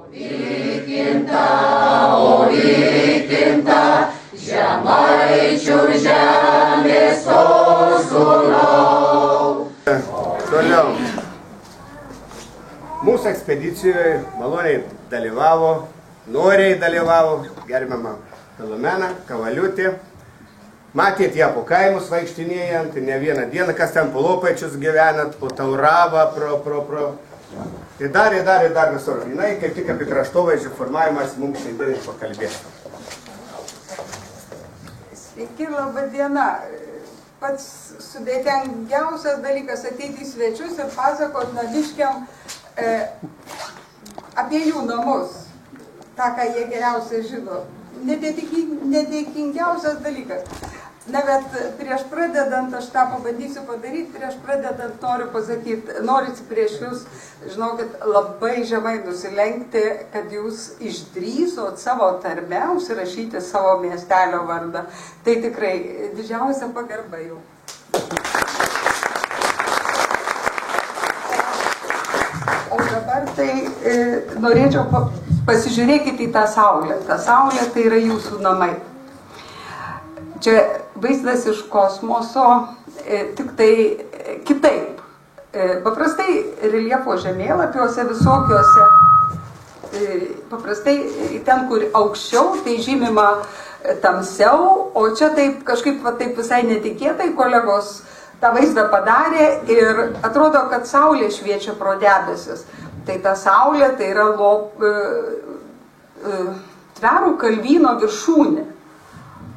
O vykinta, žemaičių žemės sūnau. Toliau. Mūsų ekspedicijoje maloniai dalyvavo, noriai dalyvavo gerbiama Filomena Kavaliutė. Matėt ją po kaimus vaikštinėjant, ne vieną dieną, kas ten po Lopaičius gyvenat, po Tauravą, pro. Ir dar visur. Jinai kaip tik apie kraštovaizdžio formavimas mums šiandien pakalbės. Sveiki, laba diena. Pats sudėtingiausias dalykas ateiti į svečius ir pasakot namiškiam apie jų namus. tą, ką jie geriausiai žino. Nedėkingiausias dalykas. Na, bet prieš pradedant, aš tą pabandysiu padaryti, prieš pradedant noriu pasakyti, noriu prieš jūs, žinokit, labai žemai nusilenkti, kad jūs išdrįsot savo tarme užsirašyti savo miestelio vardą. Tai tikrai didžiausia pagarba jau. O dabar tai norėčiau pasižiūrėkite į tą saulę. Ta saulė tai yra jūsų namai. Čia vaizdas iš kosmoso, tik tai kitaip. Paprastai reljefo žemėlapiuose visokiuose, paprastai ten, kur aukščiau, tai žymima tamsiau, o čia taip kažkaip taip visai netikėtai kolegos tą vaizdą padarė ir atrodo, kad saulė šviečia pro debesis. Tai ta saulė tai yra Tverų kalvyno viršūnė.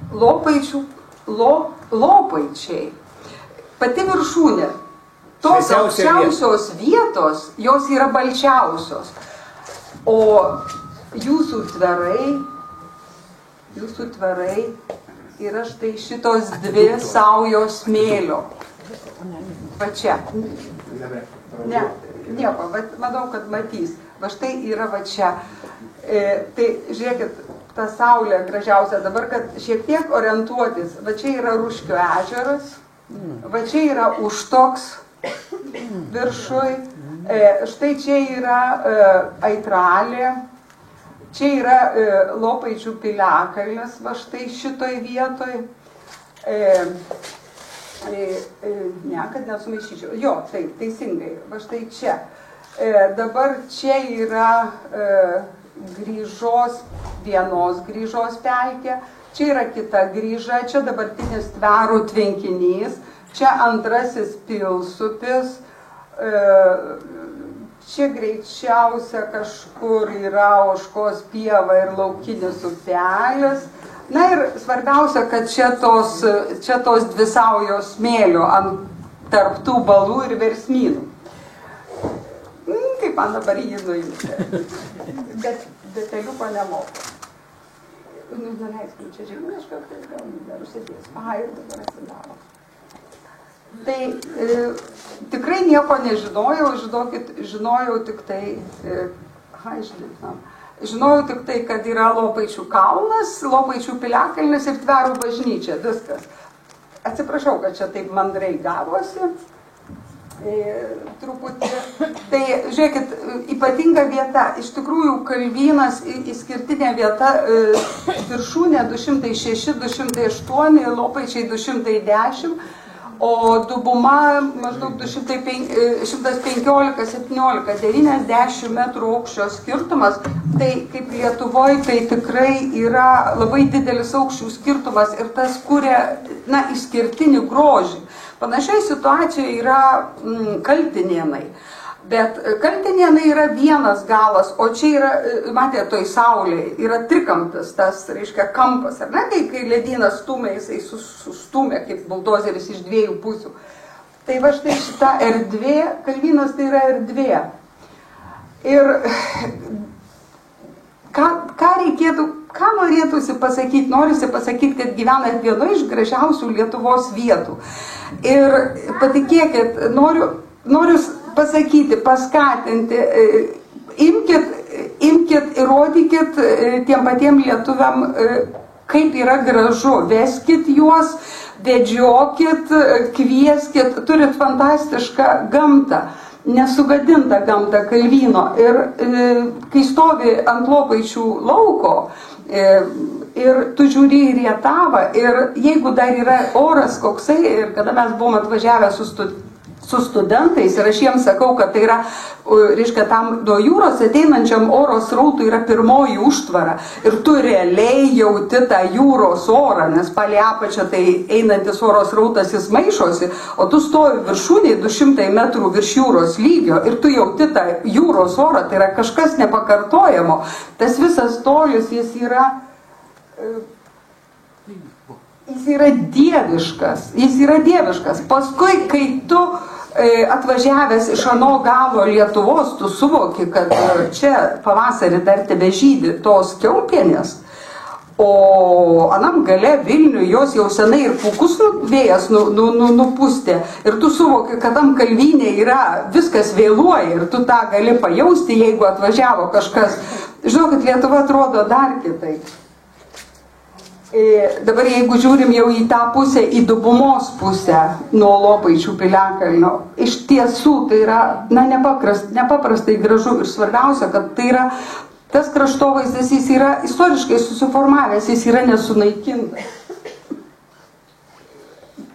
Lopaičiai. Pati viršūnė. Tos aukščiausios vietos, jos yra balčiausios. O jūsų tverai yra štai šitos dvi saujos smėlio. Va čia. Ne, nieko, manau, kad matys. Va štai yra va čia. Tai žiūrėkit, ta saulė gražiausia dabar, kad šiek tiek orientuotis. Va čia yra Ruškio ežeras, va čia yra Užtoks viršui, štai čia yra Aitralė, čia yra Lopaičių piliakalnis, va štai šitoj vietoj. Ne, kad nesumaišyčiau. Jo, taip, teisingai, va štai čia. Dabar čia yra vienos grįžos pelkė, čia yra kita grįža, čia dabartinis Tverų tvenkinys, čia antrasis Pilsupis, čia greičiausia kažkur yra Ožkos pieva ir laukinis upelis. Na ir svarbiausia, kad čia tos dvi saujos smėlio tarp tų balų ir versmynų. Kaip man dabar jį nuimti. Bet detaliuko nemoku. Nuleiskim čia žemėšką, tai gal dar užsidės. Ir dabar atsidaro. Tai tikrai nieko nežinojau, žinojau tik tai, žinojau tik tai, kad yra Lopaičių kalnas, Lopaičių piliakalnis ir Tverų bažnyčia, viskas. Atsiprašau, kad čia taip mandrai gavosi. Truputį. Tai, žiūrėkit, ypatinga vieta, iš tikrųjų kalvynas išskirtinė vieta, viršūnė 206-208, Lopaičiai 210, o Dubuma maždaug 115-17, 90 metrų aukščio skirtumas. Tai kaip Lietuvoje, tai tikrai yra labai didelis aukščių skirtumas ir tas kuria, išskirtinį grožį. Panašiai situacija yra Kaltinėnai, bet Kaltinėnai yra vienas galas, o čia yra, matėte, toj saulėje yra trikampis, tas, reiškia, kampas, ar ne, kai ledynas stumia, jisai sustumia kaip buldozeris iš dviejų pusių. Tai va štai šita erdvė, kalvynas tai yra erdvė. Ir ką norėtųsi pasakyti? Norisi pasakyti, kad gyvenat vienoje iš gražiausių Lietuvos vietų. Ir patikėkit, noriu pasakyti, paskatinti, imkit ir rodykit tiem patiem lietuviam, kaip yra gražu, veskit juos, vedžiokit, kvieskit, turit fantastišką gamtą. nesugadinta gamta Kalvyno. Ir kai stovi ant Lopaičių lauko ir tu žiūri į Rietavą, ir jeigu dar yra oras koksai, ir kada mes buvom atvažiavę su studentais, ir aš jiems sakau, kad tai yra, reiškia, tam nuo jūros ateinančiam oro srautui yra pirmoji užtvara, ir tu realiai jauti tą jūros orą, nes palei apačią tai einantis oro srautas jis maišosi, o tu stovi viršūnėje 200 metrų virš jūros lygio ir tu jauti tą jūros orą, tai yra kažkas nepakartojamo. Tas visas tolis, jis yra dieviškas, Paskui, kai tu atvažiavęs iš ano galo Lietuvos, tu suvoki, kad čia pavasarį dar tebežydi tos kiaupienės, o anam gale Vilnių jos jau senai ir pūkus vėjas nupustė, ir tu suvoki, kad tam Kalvynė yra, viskas vėluoja, ir tu tą gali pajausti, jeigu atvažiavo kažkas. Žinau, kad Lietuva atrodo dar kitaip. Dabar jeigu žiūrim jau į tą pusę, į Dubumos pusę nuo Lopaičių piliakalnio, iš tiesų tai yra nepaprastai gražu, ir svarbiausia, kad tai yra tas kraštovaizdis, jis yra istoriškai susiformavęs, jis yra nesunaikintas.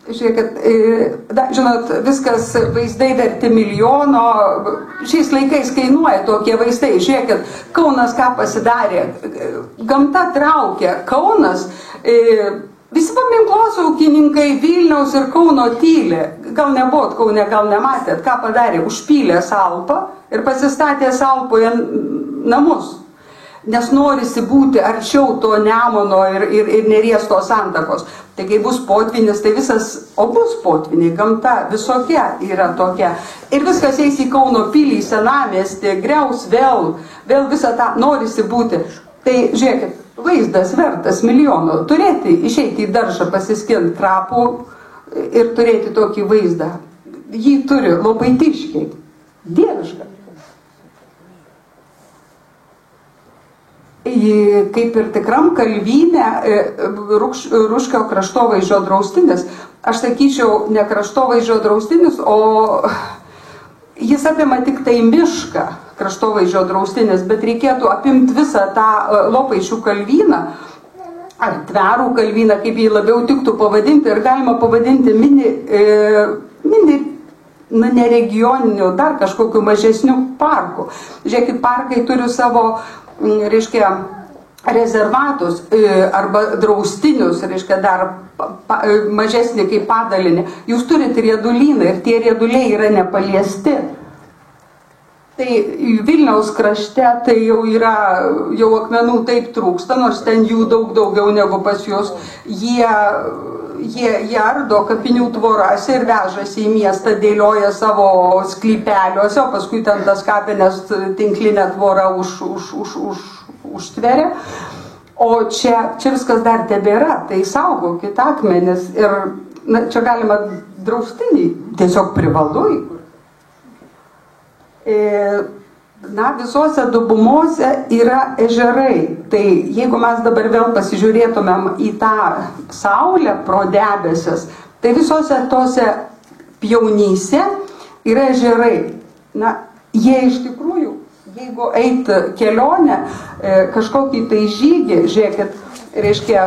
Žiūrėkit, žinot, viskas vaizdai verti milijono, šiais laikais kainuoja tokie vaizdai. Žiūrėkit, Kaunas ką pasidarė, gamta traukia, Kaunas, visi paminklosauginininkai Vilniaus ir Kauno tyli, gal nebuvot Kaune, gal nematėt, ką padarė, užpylė Salpą ir pasistatė Salpoje namus. Nes norisi būti arčiau to Nemuno ir Neries tos santakos. Tai kai bus potvinis, tai visas, o bus potviniai, gamta visokia yra tokia. Ir viskas eis į Kauno pilį, senamiestį, griaus vėl visą tą norisi būti. Tai žiūrėkit, vaizdas vertas milijono. Turėti, išeiti į daržą, pasiskinti krapų ir turėti tokį vaizdą. Jį turi Lopaitiškiai. Dieviška. Kaip ir tikram Kalvyne, Ruškio kraštovaizdžio draustinis, aš sakyčiau, ne kraštovaizdžio draustinis, o jis apima tik tai mišką, kraštovaizdžio draustinis, bet reikėtų apimti visą tą Lopaičių Kalvyną, ar Tverų Kalvyną, kaip jį labiau tiktų pavadinti, ir galima pavadinti mini ne regioninių, dar kažkokių mažesnių parkų. Žiūrėkit, parkai turi savo, reiškia, rezervatus arba draustinius, reiškia, dar mažesnį kaip padalinį. Jūs turite riedulyną ir tie rieduliai yra nepaliesti. Tai Vilniaus krašte tai jau akmenų taip trūksta, nors ten jų daug daugiau negu pas jūs. Jie ardo kapinių tvoras ir vežasi į miestą, dėlioja savo sklypeliuose, o paskui ten tas kapinės tinklinę tvorą užtveria. O čia viskas dar tebėra, tai saugokit akmenis ir čia galima draustinį tiesiog privalu įkurti. Visose Dubumose yra ežerai. Tai jeigu mes dabar vėl pasižiūrėtumėm į tą saulę pro debesis, tai visose tose pjaunyse yra ežerai. Jie iš tikrųjų, jeigu eit kelionę, kažkokį tai žygį, žiūrėkit, reiškia,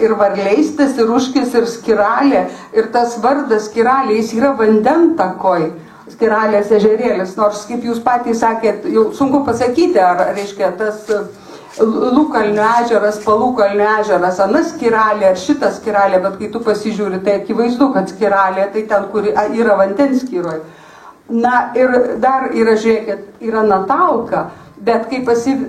ir Varleistis, ir Ruškis, ir Skiralė, ir tas vardas Skiralė, jis yra vandentakoj. Skiralės ežerėlis, nors, kaip jūs patys sakėt, jau sunku pasakyti, ar, reiškia, tas Lūkalnio ežeras, Palūkalnio ežeras, anas Skiralė, ar šitas Skiralė, bet kai tu pasižiūri, tai akivaizdu, kad Skiralė, tai ten, kur yra vandens skyroj. Ir dar yra, žiūrėkit, yra Natalka, bet kai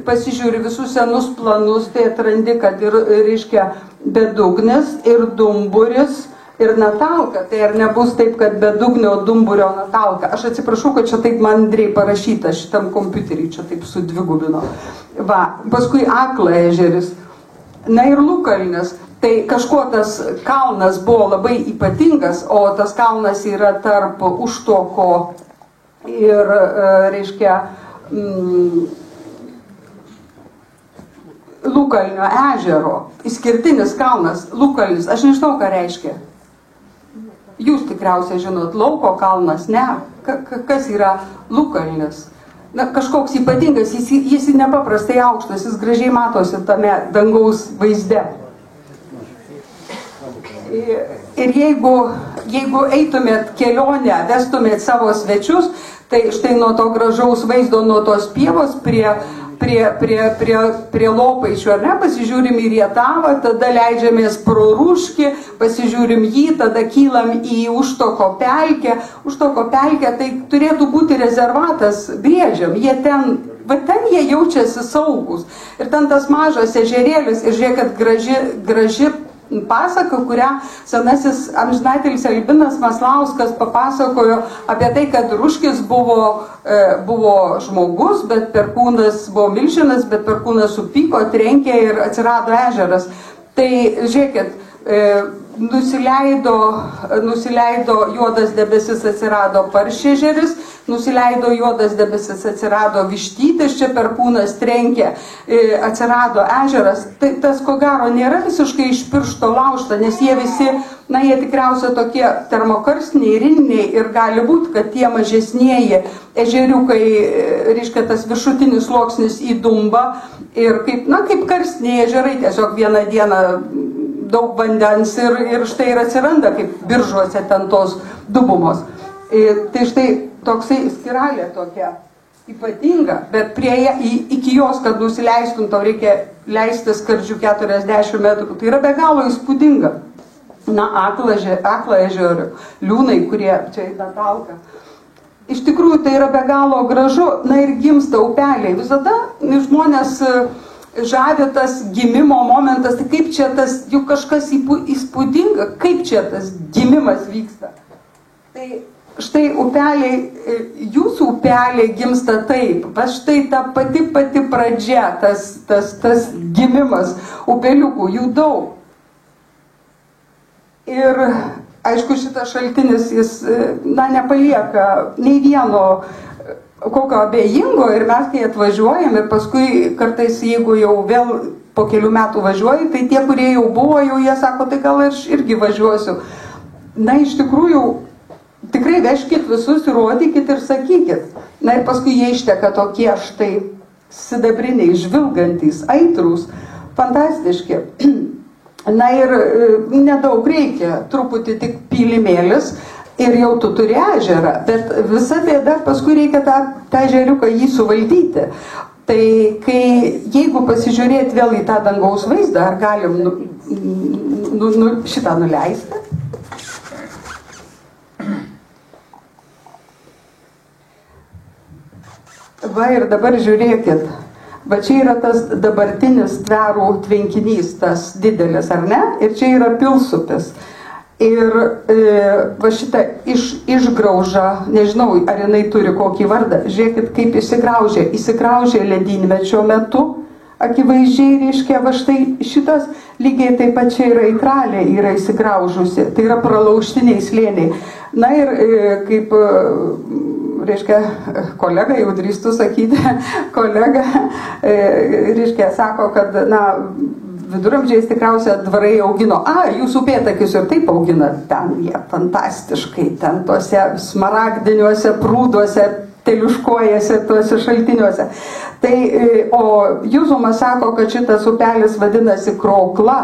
pasižiūri visus senus planus, tai atrandi, kad ir, reiškia, Bedugnis, ir Dumburis, ir Natalka, tai ar nebus taip, kad Bedugnio Dumburio Natalka. Aš atsiprašau, kad čia taip mandriai parašyta šitam kompiuterį, čia taip sudvigubino. Paskui Akla ežeris. Ir Lūkalnis. Tai kažkuo tas kalnas buvo labai ypatingas, o tas kalnas yra tarp Užtoko ir, reiškia, Lūkalnio ežero. Išskirtinis kalnas, Lūkalnis. Aš nežinau, ką reiškia. Jūs tikriausiai žinot, Lauko kalnas, ne. kas yra Lūkalnis. Na, kažkoks ypatingas, jis nepaprastai aukštas, jis gražiai matosi tame dangaus vaizde. Ir jeigu eitumėt kelionę, vestumėt savo svečius, tai štai nuo to gražaus vaizdo, nuo tos pievos prie Lopaičių, ar ne, pasižiūrim į Rietavą, tada leidžiamės pro Rūškį, pasižiūrim jį, tada kylam į Užtoko pelkę. Užtoko pelkę tai turėtų būti rezervatas Briežiam, ten jie jaučiasi saugus. Ir ten tas mažas ežerėlis, ir žiūrėkit, graži pasaka, kurią senasis amžinatelis Albinas Maslauskas papasakojo apie tai, kad Rūškis buvo žmogus, bet Perkūnas buvo milžinas, bet Perkūnas supyko, trenkė ir atsirado ežeras. Tai žiūrėkit, nusileido juodas debesis, atsirado Paršežeris, nusileido juodas debesis, atsirado Vištytis, čia Perkūnas trenkė, atsirado ežeras. Tai tas, ko gero, nėra visiškai iš piršto laužta, nes jie visi, jie tikriausiai tokie termokarstiniai, rininiai, ir gali būti, kad tie mažesnieji ežeriukai, reiškia, tas viršutinis sluoksnis įdumba ir kaip karstiniai ežerai, tiesiog vieną dieną daug vandens ir štai ir atsiranda kaip Biržuose ten tos dubumos. Tai štai toksai spiralė tokia ypatinga, bet iki jos, kad nusileistum, tau reikia leisti skardžių 40 metrų. Tai yra be galo įspūdinga. Akla ežerų, liūnai, kurie čia eina talka. Iš tikrųjų, tai yra be galo gražu, ir gimsta upeliai. Visada žmonės žavi tas gimimo momentas, tai kaip čia tas, juk kažkas įspūdinga, kaip čia tas gimimas vyksta. Tai štai upeliai, jūsų upeliai gimsta taip, va štai ta pati pradžia, tas gimimas upeliukų, jų daug. Ir aišku, šitas šaltinis, jis, nepalieka nei vieno kokio abejingo, ir mes kai atvažiuojam, ir paskui kartais, jeigu jau vėl po kelių metų važiuoju, tai tie, kurie jau buvo, jie sako, tai gal aš irgi važiuosiu. Iš tikrųjų, tikrai vežkit visus, įrodykit ir sakykit. Ir paskui jie išteka tokie štai sidabriniai, žvilgantys, aitrūs, fantastiški. Ir nedaug reikia, truputį tik pylimėlis, ir jau tu turi ežerą, bet visa bėda, paskui reikia tą ežeriuką jį suvaldyti. Tai jeigu pasižiūrėti vėl į tą dangaus vaizdą, ar galim šitą nuleisti? Va ir dabar žiūrėkit, va čia yra tas dabartinis Tverų tvenkinys, tas didelis, ar ne? Ir čia yra Pilsupis. Ir va šitą išgraužą, nežinau, ar jinai turi kokį vardą, žiūrėkit, kaip įsigraužė ledynmečio metu, akivaizdžiai, reiškia, va štai šitas lygiai taip pat čia yra Itralė, yra įsigraužusi, tai yra pralauštiniai slėniai. Ir kaip, reiškia, kolega, jau drįstu sakyti, kolega, reiškia, sako, kad, viduramžiais tikriausiai dvarai augino, jūsų upėtakius ir taip augina, ten jie fantastiškai, ten tuose smaragdiniuose prūduose, teliuškojasi tuose šaltiniuose. Tai, o Juzumas sako, kad šitas upelis vadinasi Krokla,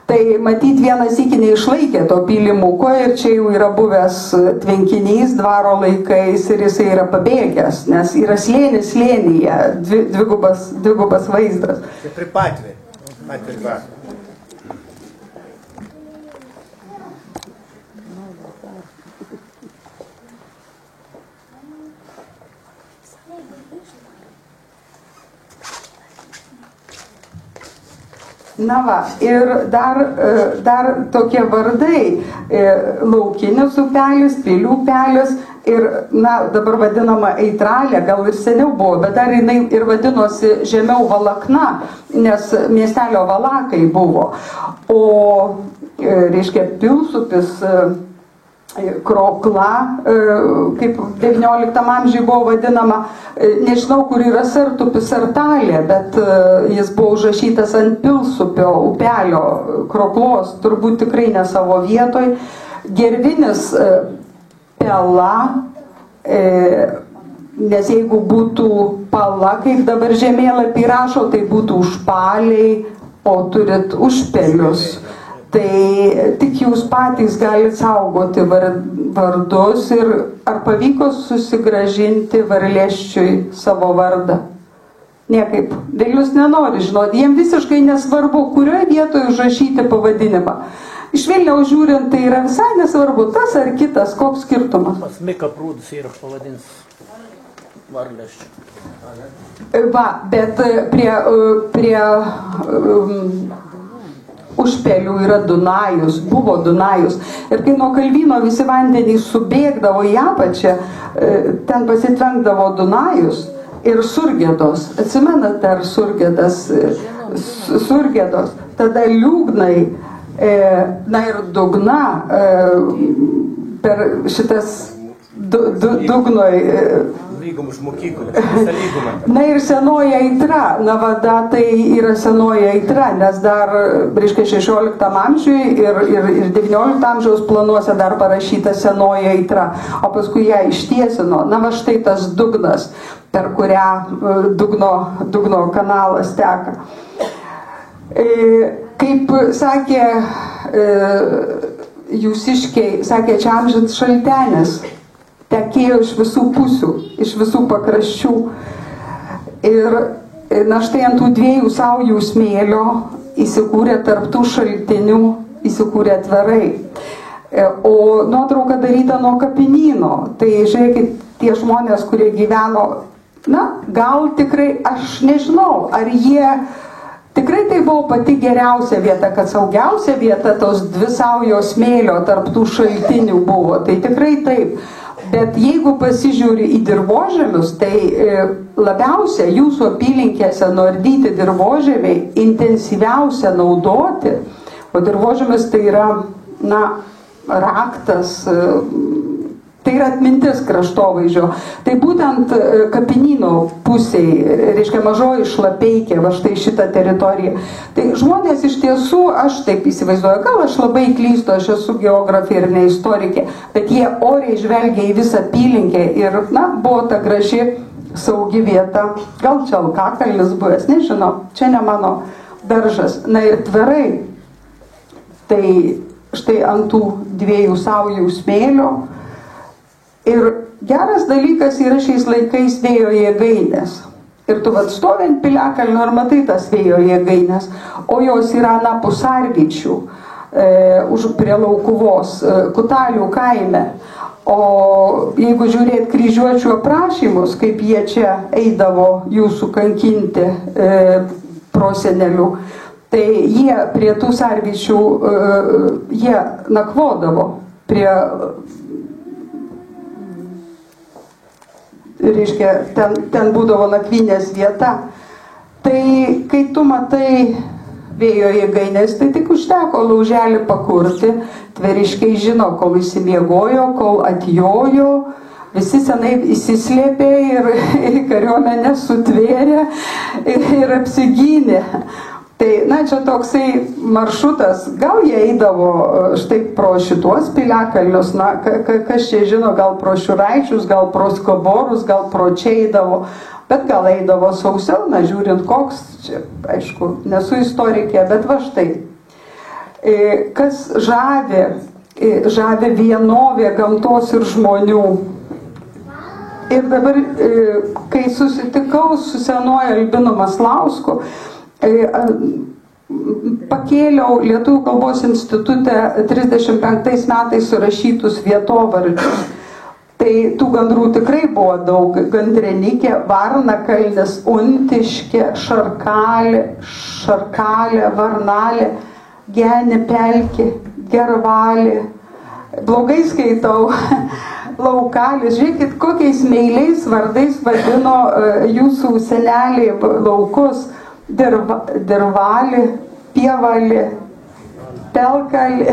tai matyt vienas iki neišlaikė to pylimuko ir čia jau yra buvęs tvenkinys dvaro laikais ir jisai yra pabėgęs, nes yra slėnis slėnyje, dvigubas vaizdas. Čia pripatvė. Atvirba. Ir dar tokie vardai, laukinis upelis, pilių upelis ir, dabar vadinama Eitralė, gal ir seniau buvo, bet dar jinai ir vadinosi žemiau Valakna, nes miestelio Valakai buvo. O, reiškia, Pilsupis, Krokla, kaip 19 amžiuje buvo vadinama, nežinau, kur yra Sartupis Sartalė, bet jis buvo užrašytas ant Pilsupio upelio Kroklos, turbūt tikrai ne savo vietoj. Gervinis Pela, Nes jeigu būtų pala, kaip dabar žemėlapį rašo, tai būtų užpaliai, o turit užpelius. Tai tik jūs patys galite saugoti vardus ir ar pavyko susigrąžinti Varlėščiui savo vardą? Niekaip. Dėl jūs nenori žinoti, jiem visiškai nesvarbu, kurioje vietoje užrašyti pavadinimą. Iš Vilniaus žiūrint, tai yra visai nesvarbu, tas ar kitas, koks skirtumas. Pas Mika Prūdus yra pavadins Varlėščių. Va, bet prie užpelių yra Dunajus, buvo Dunajus. Ir kai nuo Kalvyno visi vandenys subėgdavo į apačią, ten pasitvenkdavo Dunajus ir Surgėdos. Atsimenate, ar Surgėdas? Surgėdos. Tada Liūgnai, na ir Dugna, per šitas Dugnoj. Lygum iš mokyklų, visą lygumą. Na ir Senoji Aitra, Navada tai yra Senoji Aitra, nes dar, reiškia, 16 amžiui ir 19 amžiaus planuose dar parašyta Senoji Aitra, o paskui ją ištiesino. Na va štai tas Dugnas, per kurią Dugno kanalas teka. Kaip sakė Jūsiškiai, sakė, čia amžinas šaltenis. Tekėjo iš visų pusių, iš visų pakraščių. Ir na štai ant tų dviejų saujų smėlio įsikūrė tarptų šaltinių, įsikūrė tverai. O nuotrauka daryta nuo kapinyno. Tai žiūrėkit, tie žmonės, kurie gyveno, na, gal tikrai, aš nežinau, ar jie tikrai tai buvo pati geriausia vieta, kad saugiausia vieta tos dvi saujos smėlio tarptų šaltinių buvo. Tai tikrai taip. Bet jeigu pasižiūri į dirvožemius, tai labiausia jūsų apylinkėse nuardyti dirvožemiai, intensyviausia naudoti, o dirvožemis tai yra, na, raktas, tai yra atmintis kraštovaizdžio. Tai būtent kapinyno pusėje, reiškia mažoji Šlapeikė, va štai šitą teritoriją. Tai žmonės iš tiesų, aš taip įsivaizduoju, gal aš labai klystu, aš esu geografė ir ne istorikė, bet jie oriai žvelgia į visą apylinkę ir, na, buvo ta graži, saugi vieta. Gal čia Alkakalnis buvęs, nežinau, čia ne mano daržas. Na ir tverai, tai štai ant tų dviejų saujų smėlio. Ir geras dalykas yra šiais laikais vėjo jėgainės. Ir tu atstovint Piliakalnio ir matai tas vėjo jėgainės, o jos yra anapus Arvyčių, už prie Laukuvos, Kutalių kaime. O jeigu žiūrėt kryžiuočių aprašymus, kaip jie čia eidavo jūsų kankinti prosenelių, tai jie prie tų Arvyčių, jie nakvodavo prie, reiškia, ten būdavo nakvynės vieta. Tai kai tu matai vėjo jėgainės, tai tik užteko lauželį pakurti. Tveriškiai žino, kol įsimiegojo, kol atjojo, visi senai įsislėpė ir kariuomenė sutvėrė ir apsigynė. Tai, na, čia toksai maršrutas, gal jie eidavo štai pro šituos Piliakalnius, na, kas čia žino, gal pro Šiuraičius, gal pro Skoborus, gal pro čia eidavo, bet gal eidavo sausiau, na, žiūrint koks, čia, aišku, nesu istorikė, bet va štai. Kas žavi vienovė gamtos ir žmonių. Ir dabar, kai susitikau su senuoju Albinu Maslausku, pakėliau Lietuvių kalbos institute 35 metais surašytus vietovardžius. Tai tų gandrų tikrai buvo daug. Gandrenikė, Varnakalnis, Untiškė, Šarkalė, Varnalė, Genė, Pelkė, Gervalė. Blogai skaitau. Laukalis. Žiūrėkit, kokiais meiliais vardais vadino jūsų seneliai laukus. Dirvalį, Pievalį, Pelkalį,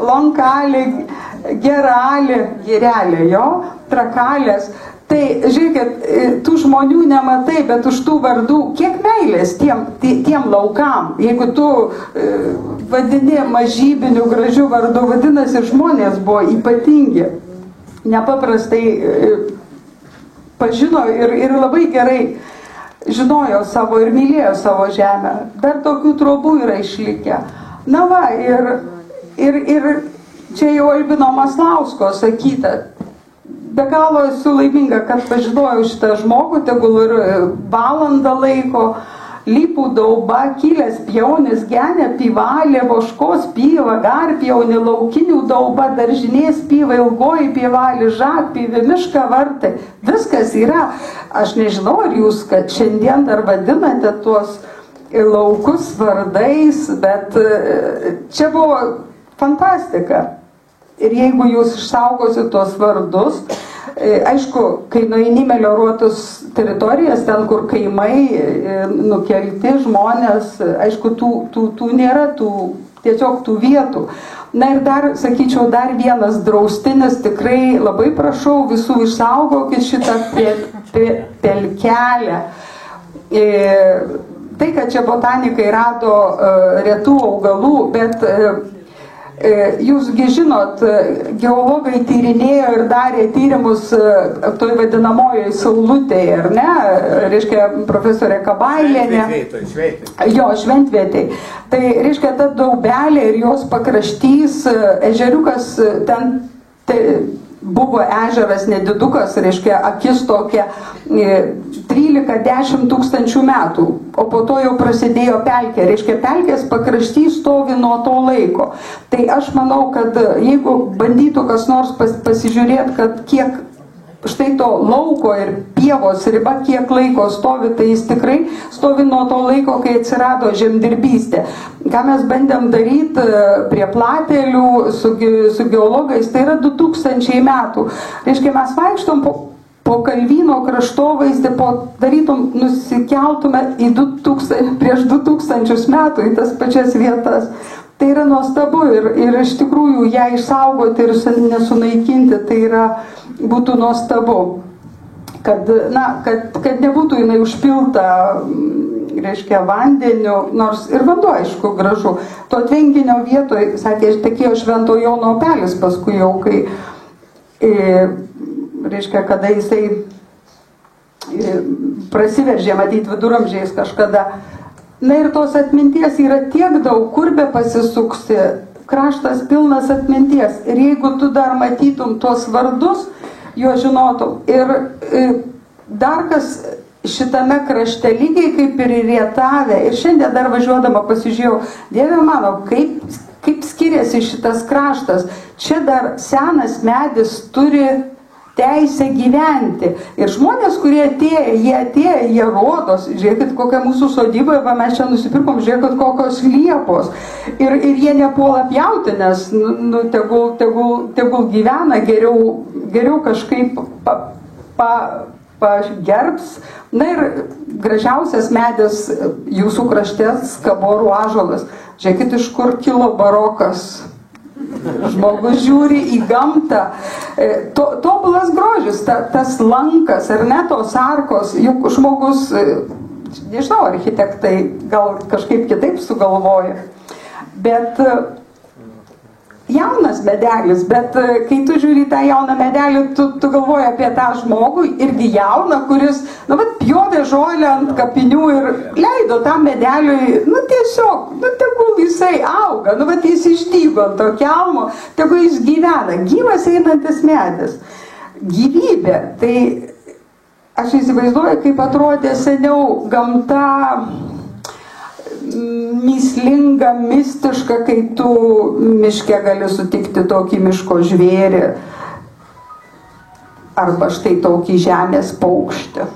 Lonkalį, Geralį, Girelį, jo, Trakalės. Tai, žiūrėkit, tų žmonių nematai, bet už tų vardų, kiek meilės tiem laukam. Jeigu tu vadini mažybinių gražių vardų, vadinasi, žmonės buvo ypatingi. nepaprastai pažino ir labai gerai žinojo savo ir mylėjo savo žemę. Dar tokių trobų yra išlikę. Na va, ir čia jau Albino Maslausko sakyta. Be galo esu laiminga, kad pažinojau šitą žmogų, tegul ir valandą laiko, lypų dauba, kilęs pjaunis, genė pivalė, voškos pyva, garpjaunį, laukinių dauba, daržinės pyva, ilgoji pivalė, žakpyvė, miška vartai. Viskas yra. Aš nežinau, ar jūs, kad šiandien dar vadinate tuos laukus vardais, bet čia buvo fantastika. Ir jeigu jūs išsaugosit tuos vardus, aišku, kai nueini melioruotus teritorijas, ten, kur kaimai nukelti žmonės, aišku, tų nėra, tiesiog tų vietų. Na ir dar, sakyčiau, dar vienas draustinis, tikrai labai prašau visų išsaugokit šitą pelkelę. Tai, kad čia botanikai rado retų augalų, bet jūsgi žinot, geologai tyrinėjo ir darė tyrimus toj vadinamojoj Saulutėje, ar ne? Reiškia, profesorė Kabailienė. Jo, Šventvietėj. Tai reiškia, ta daubelė ir jos pakraštys, ežeriukas, ten buvo ežeras nedidukas, reiškia, akis tokia 13-10 tūkstančių metų, o po to jau prasidėjo pelkė, reiškia, pelkės pakraštys stovi nuo to laiko. Tai aš manau, kad jeigu bandytų kas nors pasižiūrėti, kad kiek štai to lauko ir pievos riba kiek laiko stovi, tai jis tikrai stovi nuo to laiko, kai atsirado žemdirbystė. Ką mes bandėm daryti prie Platelių su geologais, tai yra 2000 metų. Reiškia, mes vaikštom po Kalvyno kraštovaizdį, darytum, nusikeltume prieš 2000 metų į tas pačias vietas. Tai yra nuostabu ir iš tikrųjų ją išsaugoti ir nesunaikinti, tai būtų nuostabu, kad nebūtų jinai užpilta, reiškia, vandeniu, nors ir vanduo, aišku, gražu. To tvenkinio vietoj, sakė, tekėjo Švento Jono upelis paskui jau, kai, reiškia, kada jisai prasiveržė, matyt, viduramžiais kažkada. Na ir tos atminties yra tiek daug, kur be pasisuksi, kraštas pilnas atminties. Ir jeigu tu dar matytum tuos vardus, jo žinotum. Ir dar kas šitame krašte lygiai kaip ir Rietave. Ir šiandien dar važiuodama pasižiūrėjau, Dieve mano, kaip skiriasi šitas kraštas. Čia dar senas medis turi teisę gyventi. Ir žmonės, kurie atėjo, jie rodos, žiūrėkit, kokia mūsų sodyba, mes čia nusipirkom, žiūrėkit, kokios liepos. Ir jie nepuola pjauti, nes tegul gyvena, geriau kažkaip pagerbs. Na ir gražiausias medis jūsų krašte Skaborų ąžuolas. Žiūrėkit, iš kur kilo barokas. Žmogus žiūri į gamtą, tobulas grožis, tas lankas, ar ne, tos arkos, juk žmogus, nežinau, architektai gal kažkaip kitaip sugalvoja, bet jaunas medelis, bet kai tu žiūri tą jauną medelį, tu galvoji apie tą žmogų, irgi jauną, kuris, pjovė žolę ant kapinių ir leido tam medeliui, tiesiog, tegul jisai auga, jis išdygo ant to kelmo, tegul jis gyvena, gyvas einantis medis. Gyvybė, tai aš įsivaizduoju, kaip atrodė seniau gamta, mįslinga, mistiška, kai tu miške gali sutikti tokį miško žvėrį arba štai tokį žemės paukštį.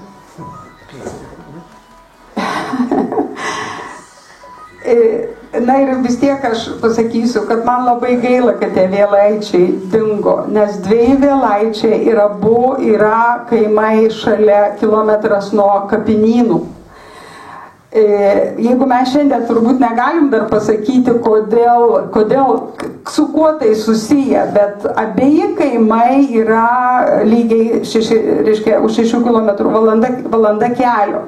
Na ir vis tiek aš pasakysiu, kad man labai gaila, kad tie Vėlaičiai dingo, nes 2 Vėlaičiai ir abu yra kaimai šalia kilometras nuo kapinynų. Jeigu mes šiandien turbūt negalim dar pasakyti, kodėl su kuo tai susiję, bet abieji kaimai yra lygiai už 6 km valanda kelio.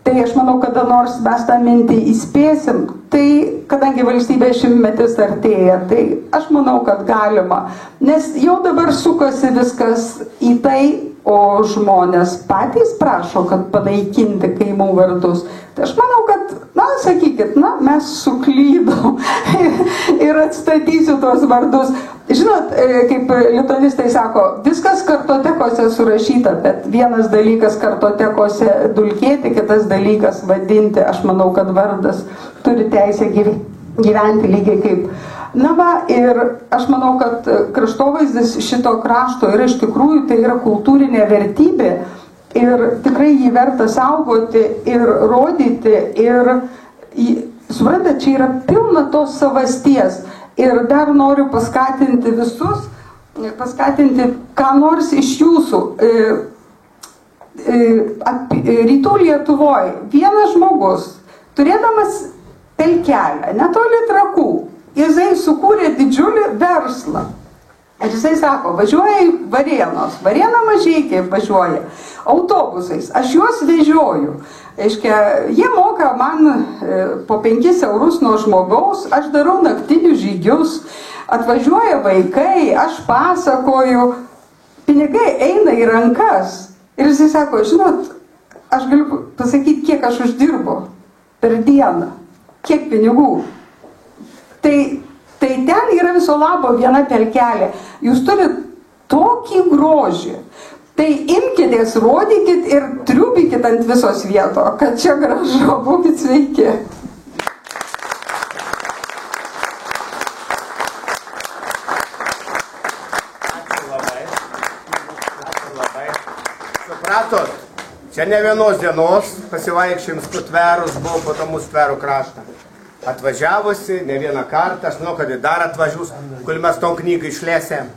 Tai aš manau, kada nors mes tą mintį įspėsim, tai kadangi valstybės šimtmetis artėja, tai aš manau, kad galima. Nes jau dabar sukasi viskas į tai, o žmonės patys prašo, kad panaikinti kaimų vardus. Tai aš manau, kad, na, sakykit, na, mes suklydom ir atstatysiu tos vardus. Žinot, kaip lituanistai sako, viskas kartotekose surašyta, bet vienas dalykas kartotekose dulkėti, kitas dalykas vadinti. Aš manau, kad vardas turi teisę gyventi lygiai kaip. Na va, ir aš manau, kad kraštovaizdis šito krašto yra iš tikrųjų, tai yra kultūrinė vertybė ir tikrai jį verta saugoti ir rodyti ir, suprantate, čia yra pilna tos savasties. Ir dar noriu paskatinti visus, ką nors iš jūsų. Rytų Lietuvoje vienas žmogus, turėdamas pelkelę, netoli Trakų, jisai sukūrė didžiulį verslą. Ir jisai sako, važiuoja į Varėnos, Varėna Mažeikiai važiuoja autobusais, aš juos vežioju. Aiškia, jie moka man po 5 eurus nuo žmogaus, aš darau naktinius žygius, atvažiuoja vaikai, aš pasakoju, pinigai eina į rankas. Ir jisai sako, žinot, aš galiu pasakyti, kiek aš uždirbu per dieną, kiek pinigų. Tai ten yra viso labo viena pelkelė. Jūs turite tokį grožį. Tai imkitės, rodykit ir triubykit ant visos vieto, kad čia gražu, būkit sveiki. Ačiū labai. Supratot, čia ne vienos dienos pasivaikščiojim skutverus, buvau po tą mūsų skverų kraštą. Atvažiavusi ne vieną kartą, aš manau, kad ir dar atvažius, kol mes tom knygą išlėsėm.